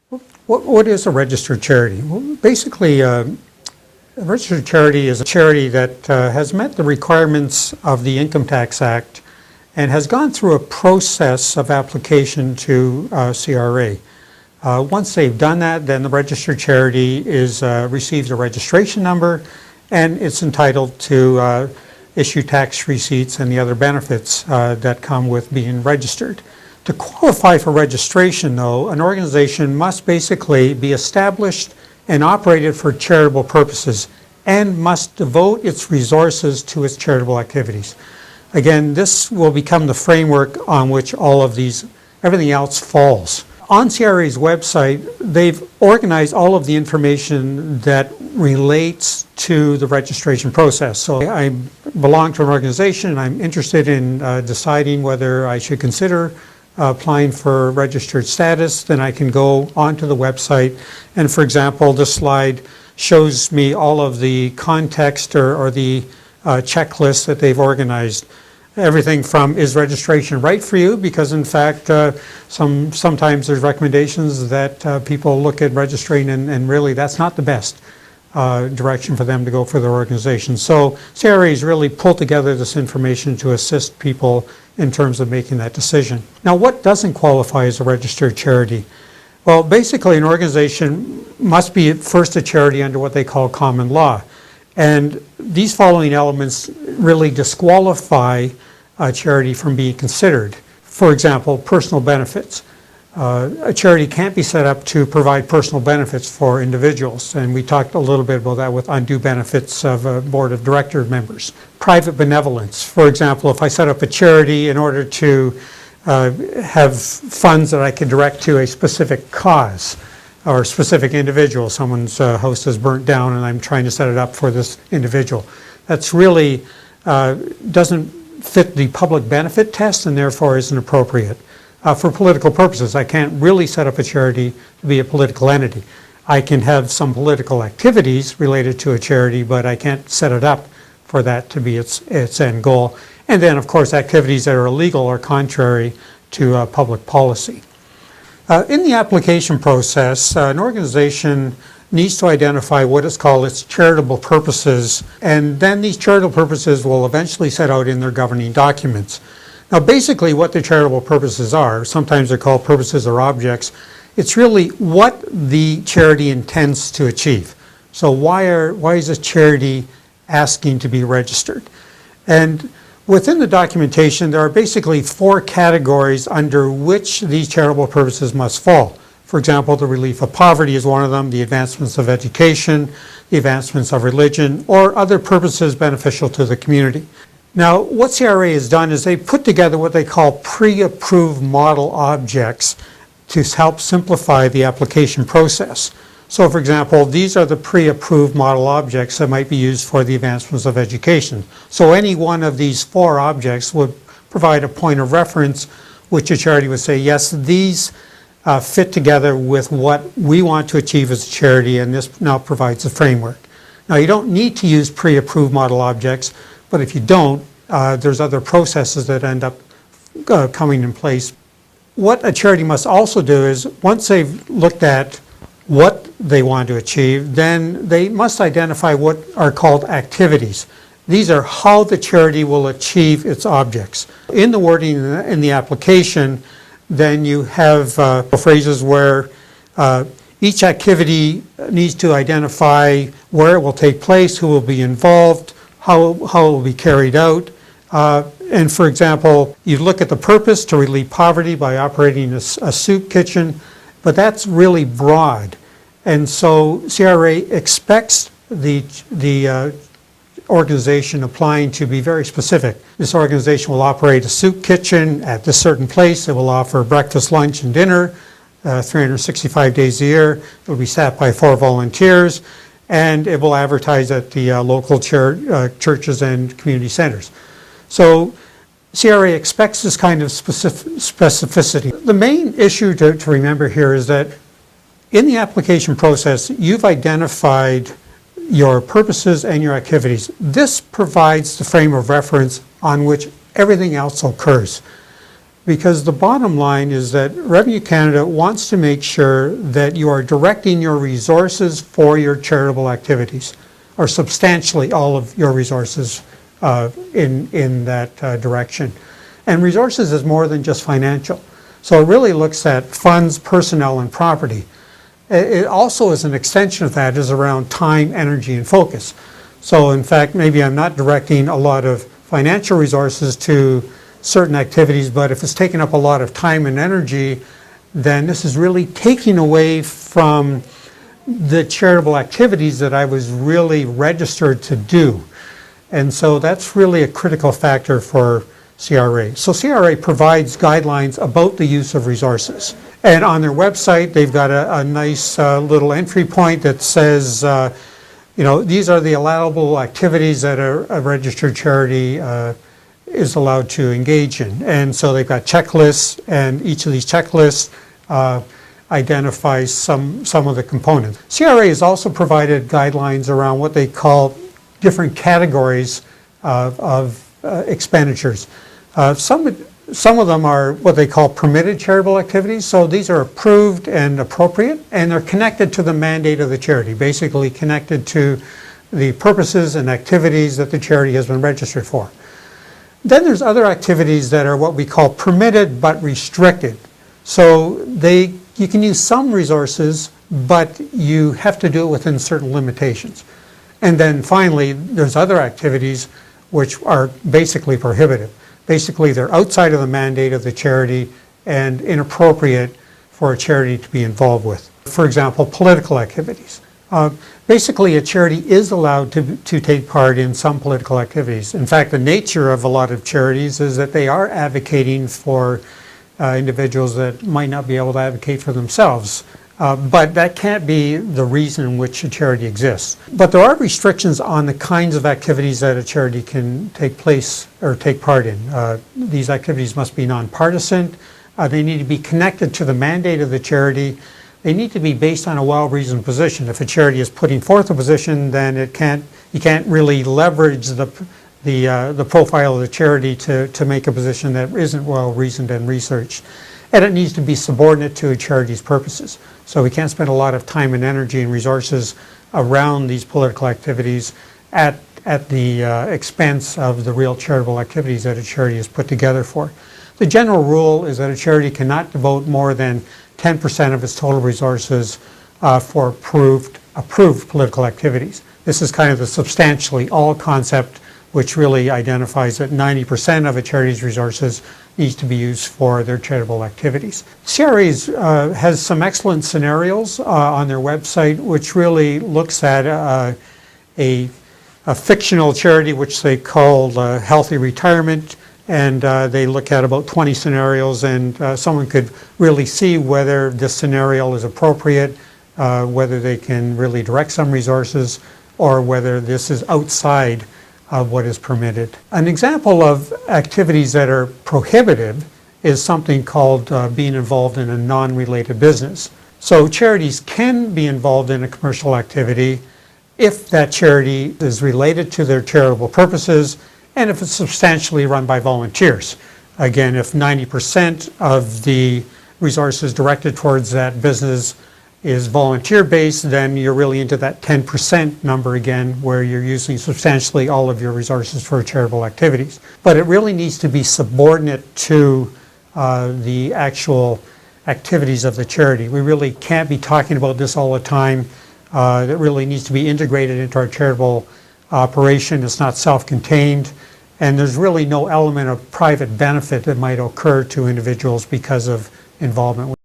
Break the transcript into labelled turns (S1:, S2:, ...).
S1: What is a registered charity? Well, basically, a registered charity is a charity that has met the requirements of the Income Tax Act and has gone through a process of application to CRA. Once they've done that, then the registered charity receives a registration number, and it's entitled to issue tax receipts and the other benefits that come with being registered. To qualify for registration, though, an organization must basically be established and operated for charitable purposes and must devote its resources to its charitable activities. Again, this will become the framework on which everything else falls. On CRA's website, they've organized all of the information that relates to the registration process. So I belong to an organization and I'm interested in deciding whether I should consider applying for registered status. Then I can go onto the website, and for example, this slide shows me all of the context or the checklist that they've organized. Everything from, is registration right for you? Because in fact, sometimes there's recommendations that people look at registering and really that's not the best direction for them to go for their organization. So CRA's really pulled together this information to assist people in terms of making that decision. Now, what doesn't qualify as a registered charity? Well, basically an organization must be first a charity under what they call common law. And these following elements really disqualify a charity from being considered. For example, personal benefits. A charity can't be set up to provide personal benefits for individuals, and we talked a little bit about that with undue benefits of board of director members. Private benevolence. For example, if I set up a charity in order to have funds that I can direct to a specific cause or specific individual, someone's house is burnt down and I'm trying to set it up for this individual. That's really doesn't fit the public benefit test and therefore isn't appropriate. For political purposes, I can't really set up a charity to be a political entity. I can have some political activities related to a charity, but I can't set it up for that to be its end goal. And then, of course, activities that are illegal or contrary to public policy. In the application process, an organization needs to identify what is called its charitable purposes, and then these charitable purposes will eventually set out in their governing documents. Now, basically what the charitable purposes are, sometimes they're called purposes or objects, it's really what the charity intends to achieve. So why is a charity asking to be registered? And within the documentation, there are basically 4 categories under which these charitable purposes must fall. For example, the relief of poverty is one of them, the advancements of education, the advancements of religion, or other purposes beneficial to the community. Now, what CRA has done is they put together what they call pre-approved model objects to help simplify the application process. So, for example, these are the pre-approved model objects that might be used for the advancements of education. So any one of these 4 objects would provide a point of reference which a charity would say, yes, these fit together with what we want to achieve as a charity, and this now provides a framework. Now, you don't need to use pre-approved model objects, but if you don't, there's other processes that end up coming in place. What a charity must also do is, once they've looked at what they want to achieve, then they must identify what are called activities. These are how the charity will achieve its objects. In the wording in the application, then you have phrases where each activity needs to identify where it will take place, who will be involved, how it will be carried out. And for example, you look at the purpose, to relieve poverty by operating a soup kitchen, but that's really broad. And so CRA expects the organization applying to be very specific. This organization will operate a soup kitchen at this certain place. It will offer breakfast, lunch, and dinner 365 days a year. It will be staffed by 4 volunteers, and it will advertise at the local churches and community centers. So CRA expects this kind of specificity. The main issue to remember here is that in the application process, you've identified your purposes and your activities. This provides the frame of reference on which everything else occurs. because the bottom line is that Revenue Canada wants to make sure that you are directing your resources for your charitable activities, or substantially all of your resources in that direction. And resources is more than just financial. So it really looks at funds, personnel, and property. It also is an extension of that is around time, energy, and focus. So in fact, maybe I'm not directing a lot of financial resources to certain activities, but if it's taking up a lot of time and energy, then this is really taking away from the charitable activities that I was really registered to do. And so that's really a critical factor for CRA. So CRA provides guidelines about the use of resources. And on their website, they've got a nice little entry point that says, these are the allowable activities that a registered charity is allowed to engage in. And so they've got checklists, and each of these checklists identifies some of the components. CRA has also provided guidelines around what they call different categories of expenditures. Some of them are what they call permitted charitable activities. So these are approved and appropriate, and they're connected to the mandate of the charity, basically connected to the purposes and activities that the charity has been registered for. Then there's other activities that are what we call permitted but restricted. So you can use some resources, but you have to do it within certain limitations. And then finally, there's other activities which are basically prohibited. Basically, they're outside of the mandate of the charity and inappropriate for a charity to be involved with. For example, political activities. Basically, a charity is allowed to take part in some political activities. In fact, the nature of a lot of charities is that they are advocating for individuals that might not be able to advocate for themselves. But that can't be the reason in which a charity exists. But there are restrictions on the kinds of activities that a charity can take place or take part in. These activities must be nonpartisan. They need to be connected to the mandate of the charity. They need to be based on a well-reasoned position. If a charity is putting forth a position, then you can't really leverage the profile of the charity to make a position that isn't well-reasoned and researched. And it needs to be subordinate to a charity's purposes. So we can't spend a lot of time and energy and resources around these political activities at the expense of the real charitable activities that a charity is put together for. The general rule is that a charity cannot devote more than 10% of its total resources for approved political activities. This is kind of the substantially all concept, which really identifies that 90% of a charity's resources needs to be used for their charitable activities. CRA has some excellent scenarios on their website, which really looks at a fictional charity, which they call Healthy Retirement, and they look at about 20 scenarios, and someone could really see whether this scenario is appropriate, whether they can really direct some resources, or whether this is outside of what is permitted. An example of activities that are prohibited is something called being involved in a non-related business. So charities can be involved in a commercial activity if that charity is related to their charitable purposes and if it's substantially run by volunteers. Again, if 90% of the resources directed towards that business is volunteer-based, then you're really into that 10% number again, where you're using substantially all of your resources for charitable activities. But it really needs to be subordinate to the actual activities of the charity. We really can't be talking about this all the time. It really needs to be integrated into our charitable operation. It's not self-contained, and there's really no element of private benefit that might occur to individuals because of involvement.